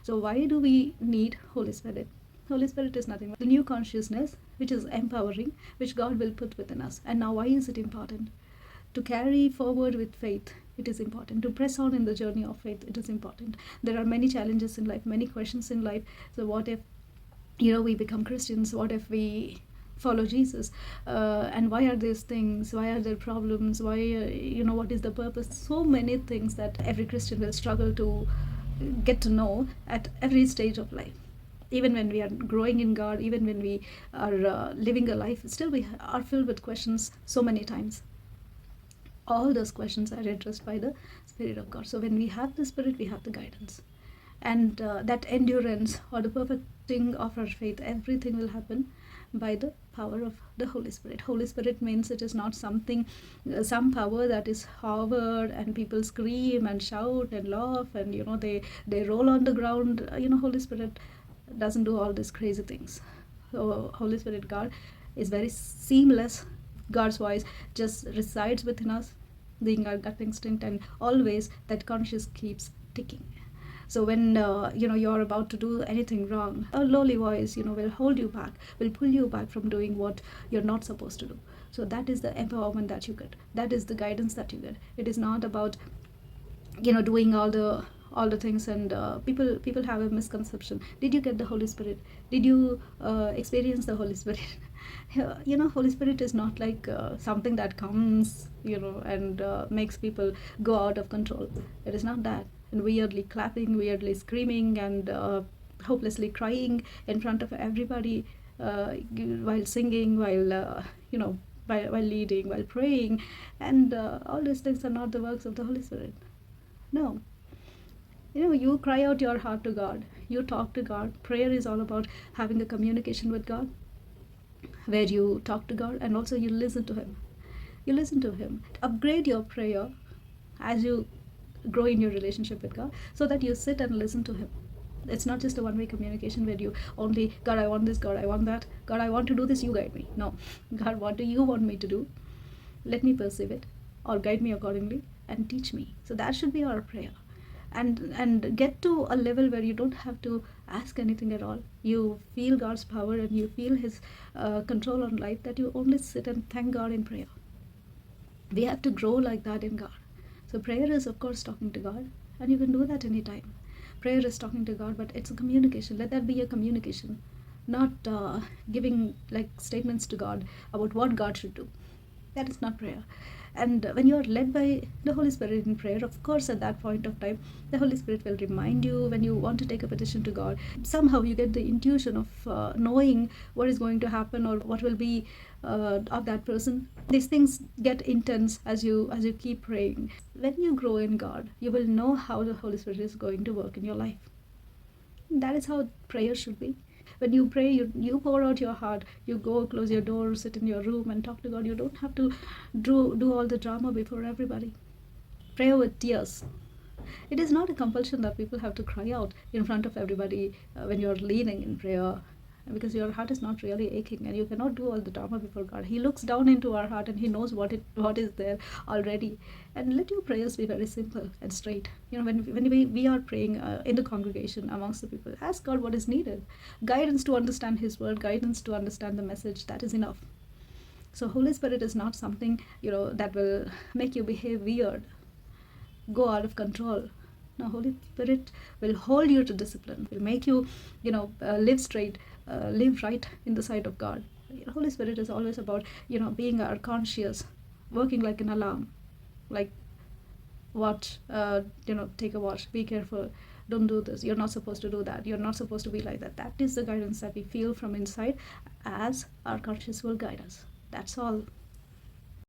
So why do we need Holy Spirit? Holy Spirit is nothing but the new consciousness which is empowering, which God will put within us. And now why is it important? To carry forward with faith, it is important. To press on in the journey of faith, it is important. There are many challenges in life, many questions in life. So what if we become Christians? What if we follow Jesus? And why are these things? Why are there problems? Why, what is the purpose? So many things that every Christian will struggle to get to know at every stage of life. Even when we are growing in God, even when we are living a life, still we are filled with questions so many times. All those questions are addressed by the Spirit of God. So when we have the Spirit, we have the guidance. And that endurance or the perfecting of our faith, everything will happen by the power of the Holy Spirit. Holy Spirit means it is not something, some power that is hovered and people scream and shout and laugh and they roll on the ground. Holy Spirit doesn't do all these crazy things. So Holy Spirit, God, is very seamless. God's voice just resides within us, being our gut instinct, and always that conscience keeps ticking. So when you're about to do anything wrong, a lowly voice will hold you back, will pull you back from doing what you're not supposed to do. So that is the empowerment that you get. That is the guidance that you get. It is not about doing all the things. And people have a misconception. Did you get the Holy Spirit? Did you experience the Holy Spirit? Holy Spirit is not like something that comes and makes people go out of control. It is not that. And weirdly clapping, weirdly screaming, and hopelessly crying in front of everybody, while singing, while leading, while praying, and all these things are not the works of the Holy Spirit. No. You cry out your heart to God. You talk to God. Prayer is all about having a communication with God, where you talk to God and also you listen to Him. You listen to Him. Upgrade your prayer as you grow in your relationship with God, so that you sit and listen to Him. It's not just a one-way communication where you only, God, I want this, God, I want that, God, I want to do this, you guide me. No. God, what do you want me to do? Let me perceive it, or guide me accordingly and teach me. So that should be our prayer. And get to a level where you don't have to ask anything at all. You feel God's power and you feel His control on life, that you only sit and thank God in prayer. We have to grow like that in God. So prayer is, of course, talking to God, and you can do that anytime. Prayer is talking to God, but it's a communication. Let that be a communication, not giving like statements to God about what God should do. That is not prayer. And when you are led by the Holy Spirit in prayer, of course, at that point of time, the Holy Spirit will remind you when you want to take a petition to God. Somehow you get the intuition of knowing what is going to happen or what will be of that person. These things get intense as you keep praying. When you grow in God, you will know how the Holy Spirit is going to work in your life. That is how prayer should be. When you pray, you pour out your heart. You go, close your door, sit in your room and talk to God. You don't have to do all the drama before everybody. Pray with tears. It is not a compulsion that people have to cry out in front of everybody when you're leading in prayer, because your heart is not really aching, and you cannot do all the drama before God. He looks down into our heart and He knows what is there already. And let your prayers be very simple and straight. When we are praying in the congregation amongst the people, ask God what is needed. Guidance to understand His word, guidance to understand the message. That is enough. So Holy Spirit is not something that will make you behave weird, go out of control. No, Holy Spirit will hold you to discipline, will make you, live straight, live right in the sight of God. Holy Spirit is always about, being our conscious, working like an alarm, like watch, take a watch, be careful, don't do this, you're not supposed to do that, you're not supposed to be like that. That is the guidance that we feel from inside, as our conscience will guide us. That's all.